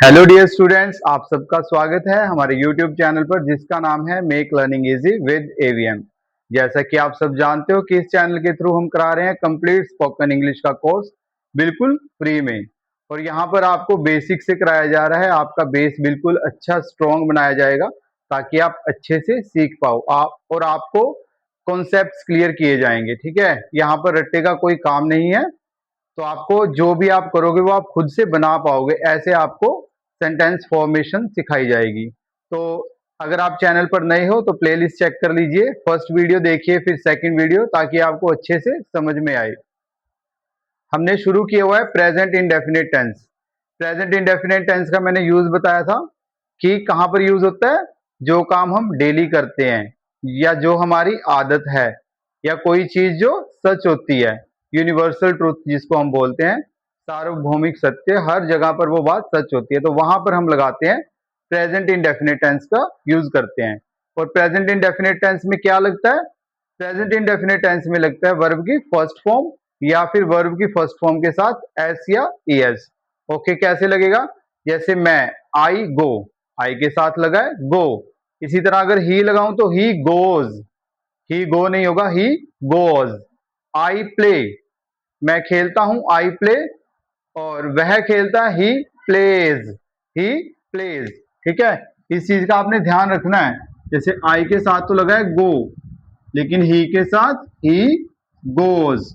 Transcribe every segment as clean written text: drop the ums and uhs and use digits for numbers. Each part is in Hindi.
हेलो डियर स्टूडेंट्स, आप सबका स्वागत है हमारे यूट्यूब चैनल पर जिसका नाम है make learning easy with AVM. जैसा कि आप सब जानते हो कि इस चैनल के थ्रू हम करा रहे हैं कंप्लीट स्पोकन इंग्लिश का कोर्स बिल्कुल फ्री में। और यहाँ पर आपको बेसिक से कराया जा रहा है, आपका बेस बिल्कुल अच्छा स्ट्रॉन्ग बनाया जाएगा ताकि आप अच्छे से सीख पाओ आप और आपको कॉन्सेप्ट्स क्लियर किए जाएंगे। ठीक है, यहाँ पर रट्टे का कोई काम नहीं है, तो आपको जो भी आप करोगे वो आप खुद से बना पाओगे, ऐसे आपको सेंटेंस फॉर्मेशन सिखाई जाएगी। तो अगर आप चैनल पर नए हो तो प्लेलिस्ट चेक कर लीजिए, फर्स्ट वीडियो देखिए फिर सेकंड वीडियो, ताकि आपको अच्छे से समझ में आए। हमने शुरू किया हुआ है present indefinite tense. Present indefinite tense का मैंने यूज बताया था कि कहाँ पर यूज होता है। जो काम हम डेली करते हैं या जो हमारी आदत है या कोई चीज जो सच होती है, यूनिवर्सल ट्रूथ जिसको हम बोलते हैं, सार्वभौमिक सत्य, हर जगह पर वो बात सच होती है, तो वहां पर हम लगाते हैं प्रेजेंट इंडेफिनिट टेंस का यूज करते हैं। और प्रेजेंट इंडेफिनिट टेंस में क्या लगता है? प्रेजेंट इंडेफिनिट टेंस में लगता है वर्ब की फर्स्ट फॉर्म या फिर वर्ब की फर्स्ट फॉर्म के साथ एस या ईएस। ओके, कैसे लगेगा? जैसे मैं आई गो, आई के साथ लगा है गो। इसी तरह अगर ही लगाऊं तो ही गोज, ही गो नहीं होगा, ही गोज। आई प्ले, मैं खेलता हूं, आई प्ले। और वह खेलता है, ही प्लेज, ही प्लेज। ठीक है, इस चीज का आपने ध्यान रखना है। जैसे आई के साथ तो लगा है गो, लेकिन ही के साथ ही गोज।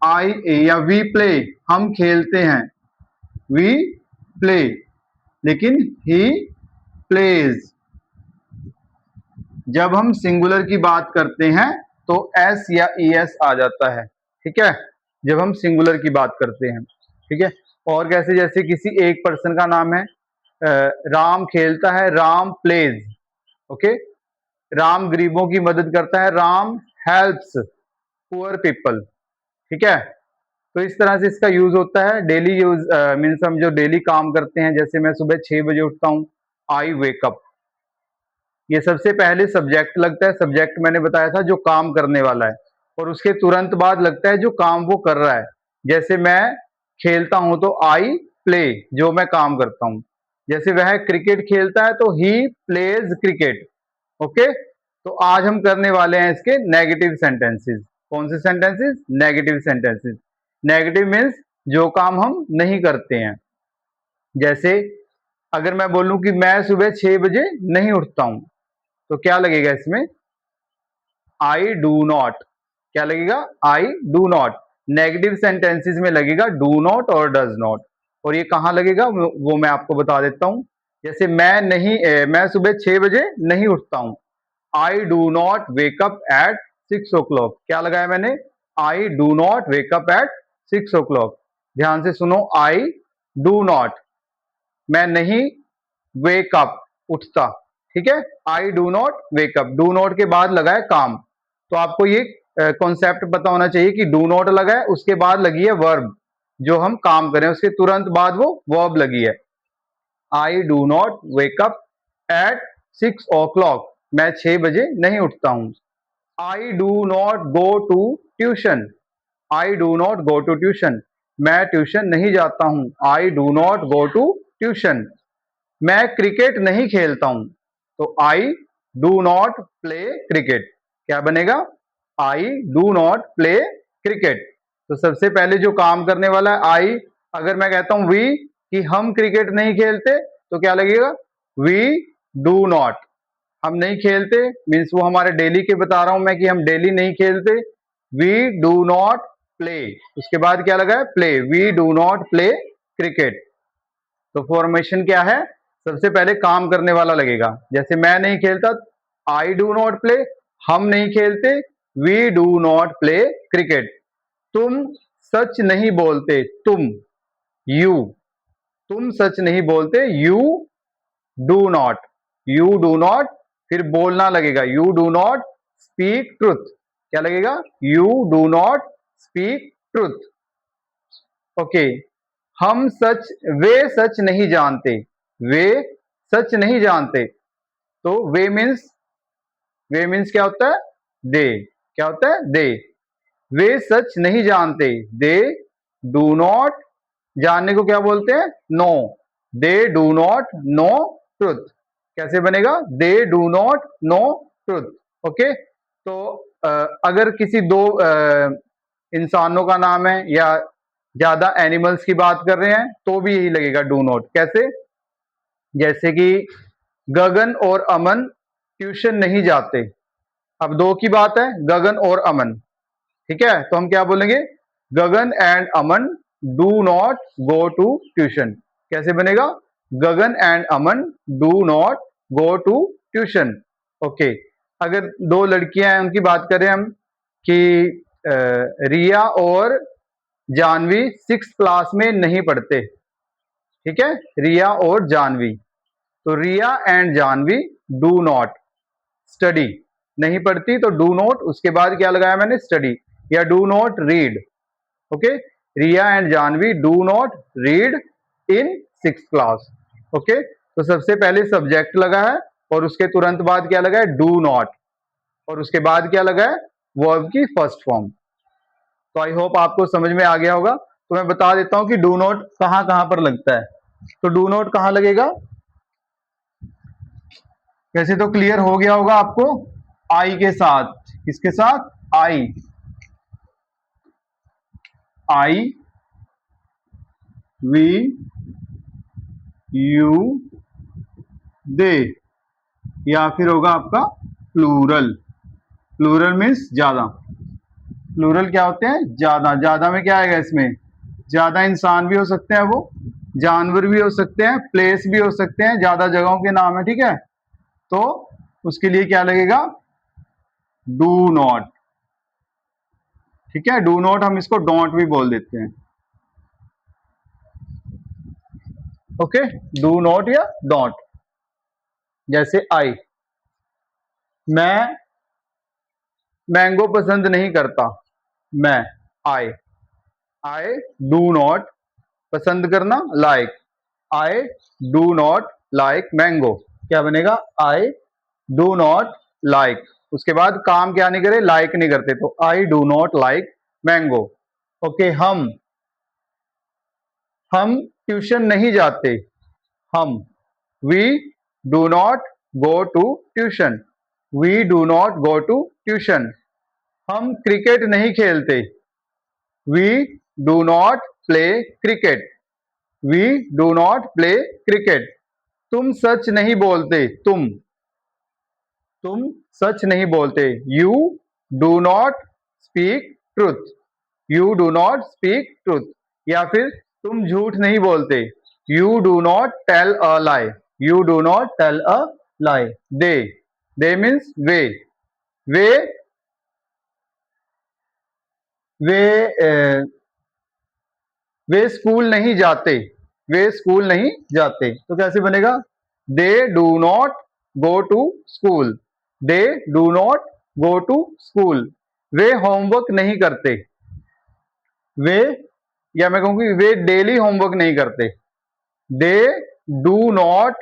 आई या वी प्ले, हम खेलते हैं, वी प्ले, लेकिन ही प्लेज। जब हम सिंगुलर की बात करते हैं तो एस या ईएस आ जाता है। ठीक है, जब हम सिंगुलर की बात करते हैं। ठीक है, और कैसे? जैसे किसी एक पर्सन का नाम है, राम खेलता है, राम प्लेज। ओके, राम गरीबों की मदद करता है, राम हेल्प्स पुअर पीपल। ठीक है, तो इस तरह से इसका यूज होता है डेली यूज। मीन्स हम जो डेली काम करते हैं, जैसे मैं सुबह 6 बजे उठता हूँ, आई वेकअप। ये सबसे पहले सब्जेक्ट लगता है, सब्जेक्ट मैंने बताया था जो काम करने वाला है, और उसके तुरंत बाद लगता है जो काम वो कर रहा है। जैसे मैं खेलता हूं तो आई प्ले, जो मैं काम करता हूं। जैसे वह क्रिकेट खेलता है तो ही प्लेज क्रिकेट। ओके, तो आज हम करने वाले हैं इसके नेगेटिव सेंटेंसेस। कौन से sentences? Negative sentences. Negative means जो काम हम नहीं करते हैं। जैसे अगर मैं बोलूं कि मैं सुबह 6 बजे नहीं उठता हूं, तो क्या लगेगा इसमें? आई डू नॉट। क्या लगेगा? आई डू नॉट। नेगेटिव सेंटेंसेस में लगेगा डू नॉट और डज नॉट। और ये कहां लगेगा वो मैं आपको बता देता हूं। जैसे मैं सुबह 6 बजे नहीं उठता हूं, I do not wake up at 6 o'clock। क्या लगाया मैंने? आई do not wake up at 6 o'clock। ध्यान से सुनो, आई डू नॉट, मैं नहीं वेकअप उठता। ठीक है, I do not wake up, do not के बाद लगा है काम। तो आपको ये कॉन्सेप्ट पता होना चाहिए कि डू नॉट लगा है, उसके बाद लगी है वर्ब, जो हम काम करें उसके तुरंत बाद वो वर्ब लगी है। I do not wake up at 6 o'clock, मैं 6 बजे नहीं उठता हूं। I do not go to tuition, I do not go to tuition, मैं ट्यूशन नहीं जाता हूं। I do not go to tuition. मैं क्रिकेट नहीं खेलता हूं, तो I do not play cricket. क्या बनेगा? I do not play cricket. तो सबसे पहले जो काम करने वाला है आई। अगर मैं कहता हूं वी, कि हम क्रिकेट नहीं खेलते, तो क्या लगेगा? वी डू नॉट, हम नहीं खेलते मीन्स वो हमारे डेली के बता रहा हूं मैं कि हम डेली नहीं खेलते। वी डू नॉट प्ले, उसके बाद क्या लगा है? Play, we do not play cricket. तो फॉर्मेशन क्या है? सबसे पहले काम करने वाला लगेगा। जैसे मैं नहीं खेलता, आई डू नॉट प्ले, हम नहीं खेलते, we do not play cricket. तुम सच नहीं बोलते, तुम, यू, तुम सच नहीं बोलते, you do not, you do not, फिर बोलना लगेगा, you do not speak truth. क्या लगेगा? You do not speak truth. Okay, हम सच, वे सच नहीं जानते, वे सच नहीं जानते। तो वे मीन्स क्या होता है? दे। क्या होता है? दे। वे सच नहीं जानते, दे डू नॉट, जानने को क्या बोलते हैं? Know. They do not know truth. कैसे बनेगा? They do not know truth. Okay, तो अगर किसी दो इंसानों का नाम है या ज्यादा एनिमल्स की बात कर रहे हैं तो भी यही लगेगा डू नॉट। कैसे? जैसे कि गगन और अमन ट्यूशन नहीं जाते। अब दो की बात है, गगन और अमन, ठीक है, तो हम क्या बोलेंगे? Gagan and Aman do not go to tuition. कैसे बनेगा? Gagan and Aman do not go to tuition. Okay, अगर दो लड़कियां हैं उनकी बात करें हम कि रिया और जानवी 6th क्लास में नहीं पढ़ते, ठीक है, रिया और जानवी, तो Riya and Janvi do not study. नहीं पढ़ती तो डू नॉट, उसके बाद क्या लगाया मैंने? स्टडी, या do not read. Okay, Riya and Janvi do not read in 6th class. Okay, तो सबसे पहले सब्जेक्ट लगा है और उसके तुरंत बाद क्या लगा है? डू नॉट, और उसके बाद क्या लगा है? वर्ब की फर्स्ट फॉर्म। तो आई होप आपको समझ में आ गया होगा। तो मैं बता देता हूं कि डू नॉट कहां कहां पर लगता है। तो डू नॉट कहां लगेगा? वैसे तो क्लियर हो गया होगा आपको, आई के साथ। किसके साथ? आई, आई, वी, यू, दे, या फिर होगा आपका प्लूरल। प्लूरल मीन्स ज्यादा। प्लूरल क्या होते हैं? ज्यादा। ज्यादा में क्या आएगा इसमें? ज्यादा इंसान भी हो सकते हैं, वो जानवर भी हो सकते हैं, प्लेस भी हो सकते हैं, ज्यादा जगहों के नाम है, ठीक है। तो उसके लिए क्या लगेगा? डू नॉट, ठीक है। डू नॉट हम इसको डोंट भी बोल देते हैं। ओके, डू नॉट या डोंट। जैसे आई, मैं मैंगो पसंद नहीं करता। मैं, आई, आई डू नॉट, पसंद करना like, I do not like mango. क्या बनेगा? आई डू नॉट लाइक, उसके बाद काम क्या नहीं करे? लाइक नहीं करते, तो I do not like mango. Okay, हम ट्यूशन नहीं जाते। हम, we do not go to tuition, we do not go to tuition. हम क्रिकेट नहीं खेलते। We do not play cricket, we do not play cricket. तुम सच नहीं बोलते। तुम सच नहीं बोलते। You do not speak truth, you do not speak truth. या फिर तुम झूठ नहीं बोलते। You do not tell a lie, you do not tell a lie. They, they means वे, वे वे वे स्कूल नहीं जाते, वे स्कूल नहीं जाते। तो कैसे बनेगा? They do not go to school, they do not go to school. वे होमवर्क नहीं करते। वे, या मैं कहूंगी वे डेली होमवर्क नहीं करते। दे डू नॉट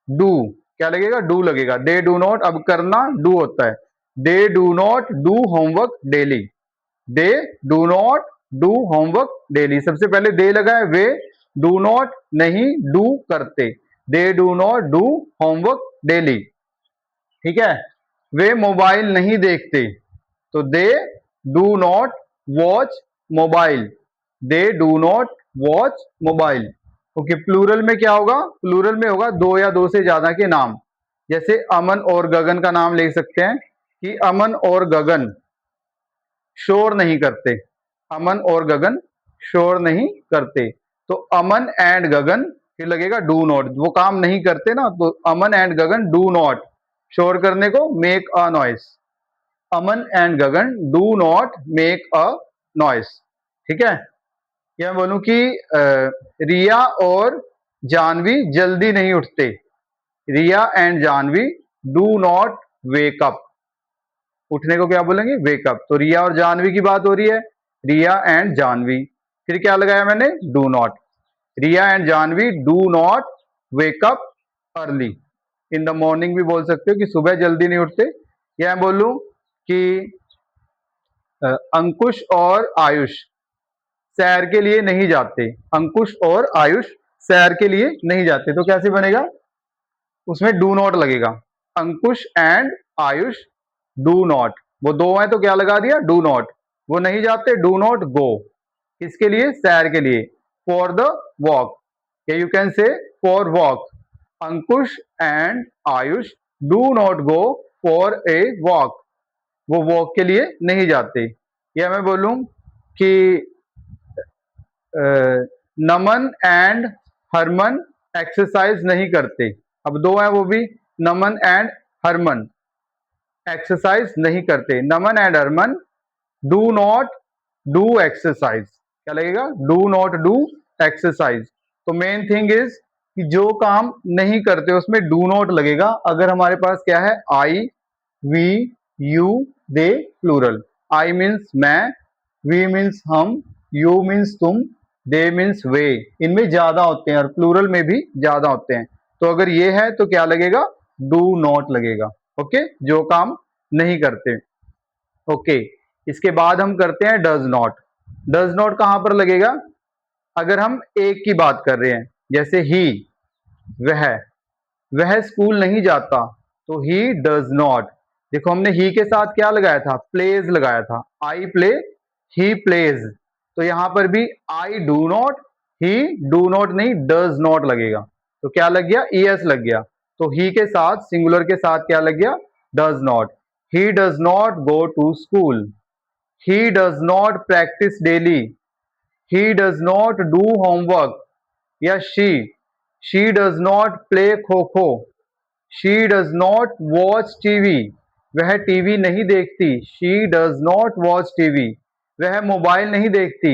डू, क्या लगेगा? डू लगेगा। दे डू नॉट, अब करना डू होता है। They do not do homework daily, they do not do homework daily. सबसे पहले दे लगा है, वे डू नॉट नहीं डू करते, they do not do homework daily, ठीक है। वे मोबाइल नहीं देखते, तो they do not watch mobile, they do not watch mobile. Okay, plural में क्या होगा? प्लूरल में होगा दो या दो से ज्यादा के नाम। जैसे अमन और गगन का नाम ले सकते हैं कि अमन और गगन शोर नहीं करते, अमन और गगन शोर नहीं करते। तो अमन एंड गगन, फिर लगेगा डू नॉट, वो काम नहीं करते ना, तो अमन एंड गगन डू नॉट, शोर करने को make a noise, Aman and Gagan do not make a noise, ठीक है। या बोलूं कि रिया और जानवी जल्दी नहीं उठते। Riya and Janvi do not wake up, उठने को क्या बोलेंगे? वेकअप। तो रिया और जानवी की बात हो रही है, रिया एंड जानवी, फिर क्या लगाया मैंने? Do not. Riya and Janvi do not wake up early, in the morning भी बोल सकते हो कि सुबह जल्दी नहीं उठते। या मैं बोलूं कि अंकुश और आयुष सैर के लिए नहीं जाते, अंकुश और आयुष सैर के लिए नहीं जाते, तो कैसे बनेगा? उसमें डू नॉट लगेगा। अंकुश एंड आयुष डू नॉट, वो दो हैं तो क्या लगा दिया? Do not. वो नहीं जाते, डू नॉट गो। किसके लिए? सैर के लिए। फॉर द वॉक, या you can say for walk. Ankush and Ayush do not go for a walk, वो वॉक के लिए नहीं जाते। या मैं बोलूं कि नमन एंड हरमन एक्सरसाइज नहीं करते। अब दो है वो भी, नमन एंड हरमन एक्सरसाइज नहीं करते। Naman and Harman do not do exercise, क्या लगेगा? Do not do exercise. तो मेन थिंग इज कि जो काम नहीं करते उसमें डू नॉट लगेगा। अगर हमारे पास क्या है? I, we, you, they, plural. I means मैं, वी मीन्स हम, यू मीन्स तुम, दे मीन्स वे। इनमें ज्यादा होते हैं और प्लूरल में भी ज्यादा होते हैं। तो अगर ये है तो क्या लगेगा? डू नॉट लगेगा। ओके, जो काम नहीं करते। ओके, इसके बाद हम करते हैं डज नॉट। डज नॉट कहां पर लगेगा? अगर हम एक की बात कर रहे हैं, जैसे ही, वह वह स्कूल नहीं जाता, तो ही डज नॉट। देखो हमने ही के साथ क्या लगाया था? प्लेज लगाया था। I play, he plays. तो यहां पर भी आई do not, he do not नहीं, डज नॉट लगेगा। तो क्या लग गया? ईएस लग गया। तो ही के साथ, सिंगुलर के साथ क्या लग गया? Does not. He does not go to school, he does not practice daily, he does not do homework, या she does not play kho kho, she does not watch TV, वह टीवी नहीं देखती, she does not watch TV, वह मोबाइल नहीं देखती,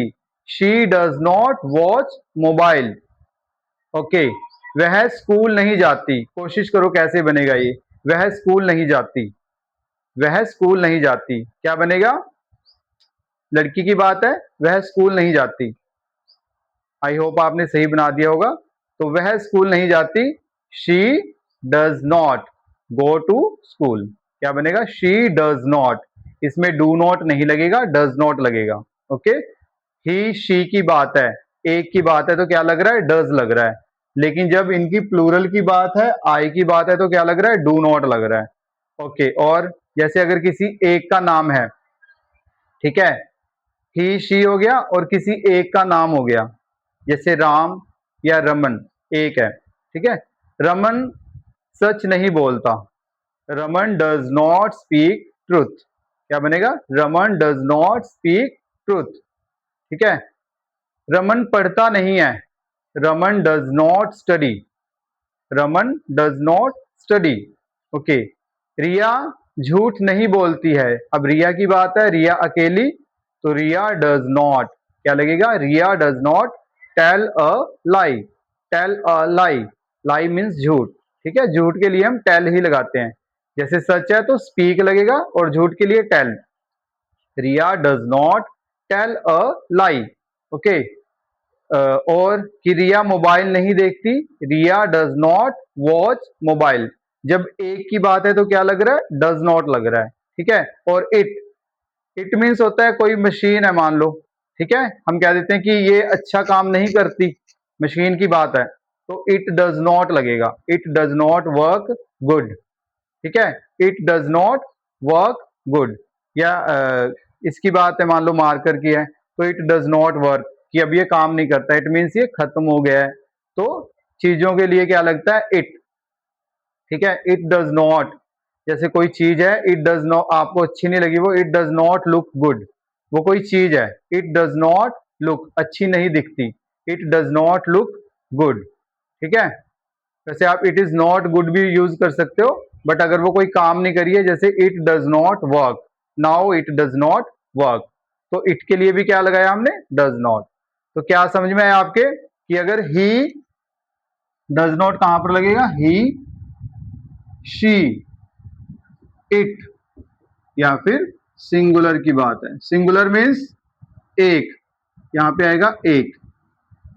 she does not watch mobile. Okay, वह स्कूल नहीं जाती। कोशिश करो कैसे बनेगा ये? वह स्कूल नहीं जाती, वह स्कूल नहीं जाती, क्या बनेगा? लड़की की बात है, वह स्कूल नहीं जाती। आई होप आपने सही बना दिया होगा। तो वह स्कूल नहीं जाती, she does not go to school, क्या बनेगा? She does not. इसमें डू नॉट नहीं लगेगा, डज नॉट लगेगा। ओके, ही शी की बात है, एक की बात है तो क्या लग रहा है? डज लग रहा है। लेकिन जब इनकी प्लूरल की बात है, आई की बात है, तो क्या लग रहा है? डू नॉट लग रहा है। ओके, और जैसे अगर किसी एक का नाम है, ठीक है, ही शी हो गया और किसी एक का नाम हो गया, जैसे राम या रमन, एक है, ठीक है। रमन सच नहीं बोलता, Raman does not speak truth, क्या बनेगा? Raman does not speak truth, ठीक है। रमन पढ़ता नहीं है, Raman does not study, Raman does not study. Okay, Riya झूठ नहीं बोलती है। अब रिया की बात है, रिया अकेली, तो रिया डज नॉट, क्या लगेगा? Riya does not tell a lie, tell a lie, lie means झूठ, ठीक है। झूठ के लिए हम टेल ही लगाते हैं। जैसे सच है तो स्पीक लगेगा और झूठ के लिए tell. Riya does not tell a lie. Okay, और कि रिया मोबाइल नहीं देखती, Riya does not watch mobile. जब एक की बात है तो क्या लग रहा है? डज नॉट लग रहा है, ठीक है। और इट मीन्स होता है कोई मशीन है मान लो, ठीक है, हम कह देते हैं कि ये अच्छा काम नहीं करती, मशीन की बात है, तो इट डज नॉट लगेगा। It does not work good, ठीक है, it does not work good. या इसकी बात है, मान लो मार्कर की है, तो इट डज नॉट वर्क, कि अब ये काम नहीं करता, इट मीन्स ये खत्म हो गया है। तो चीजों के लिए क्या लगता है? इट, ठीक है। इट डज नॉट, जैसे कोई चीज है, इट डज नॉट, आपको अच्छी नहीं लगी वो, it does not look good, वो कोई चीज है, इट डज नॉट लुक, अच्छी नहीं दिखती, it does not look good, ठीक है। वैसे आप इट इज नॉट गुड भी यूज कर सकते हो, बट अगर वो कोई काम नहीं करी है, जैसे it does not work, now it does not work, तो इट के लिए भी क्या लगाया हमने? Does not. तो क्या समझ में आया आपके कि अगर ही डज नॉट कहां पर लगेगा? ही, शी, इट, या फिर सिंगुलर की बात है, सिंगुलर मीन्स एक, यहां पे आएगा एक।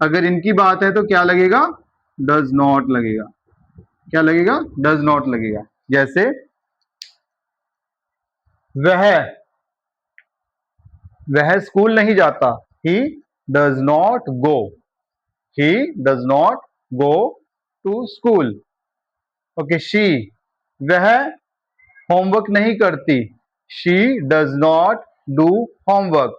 अगर इनकी बात है तो क्या लगेगा? डज नॉट लगेगा, क्या लगेगा? डज नॉट लगेगा। जैसे वह वह स्कूल नहीं जाता, ही does not go, he does not go to school. Okay, she, वह होमवर्क नहीं करती, she does not do homework.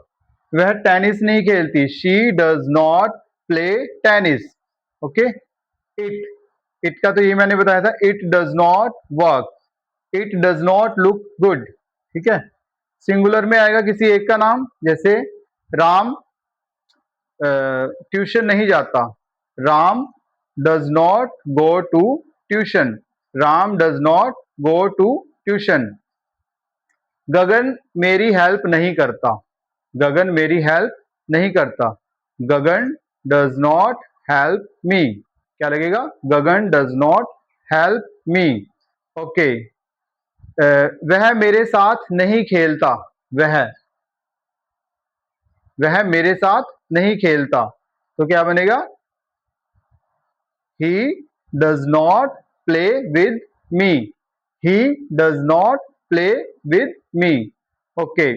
वह टेनिस नहीं खेलती, she does not play tennis. Okay, it का तो ये मैंने बताया था, it does not work, it does not look good. ठीक है, सिंगुलर में आएगा किसी एक का नाम, जैसे राम ट्यूशन नहीं जाता, Ram does not go to tuition, Ram does not go to tuition. Gagan मेरी हेल्प नहीं करता, गगन मेरी हेल्प नहीं करता, Gagan does not help me. क्या लगेगा? Gagan does not help me. Okay, वह मेरे साथ नहीं खेलता, वह मेरे साथ नहीं खेलता, तो क्या बनेगा? he does not play with me, he does not play with me. Okay,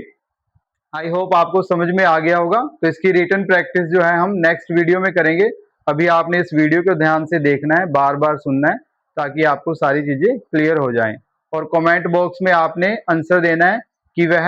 I hope आपको समझ में आ गया होगा. तो इसकी रिटन प्रैक्टिस जो है हम नेक्स्ट वीडियो में करेंगे. अभी आपने इस वीडियो को ध्यान से देखना है, बार बार सुनना है, ताकि आपको सारी चीजें क्लियर हो जाएं. और कमेंट बॉक्स में आपने आंसर देना है कि वह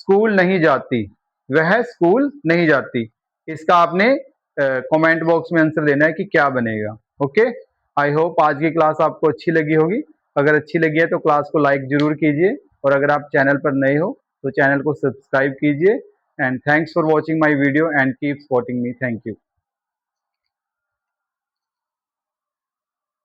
स्कूल नहीं जाती, वह स्कूल नहीं जाती. इसका आपने कमेंट बॉक्स में आंसर देना है कि क्या बनेगा. ओके, आई होप आज की क्लास आपको अच्छी लगी होगी. अगर अच्छी लगी है तो क्लास को लाइक जरूर कीजिए, और अगर आप चैनल पर नए हो तो चैनल को सब्सक्राइब कीजिए. And thanks for watching my video and keep supporting me. Thank you.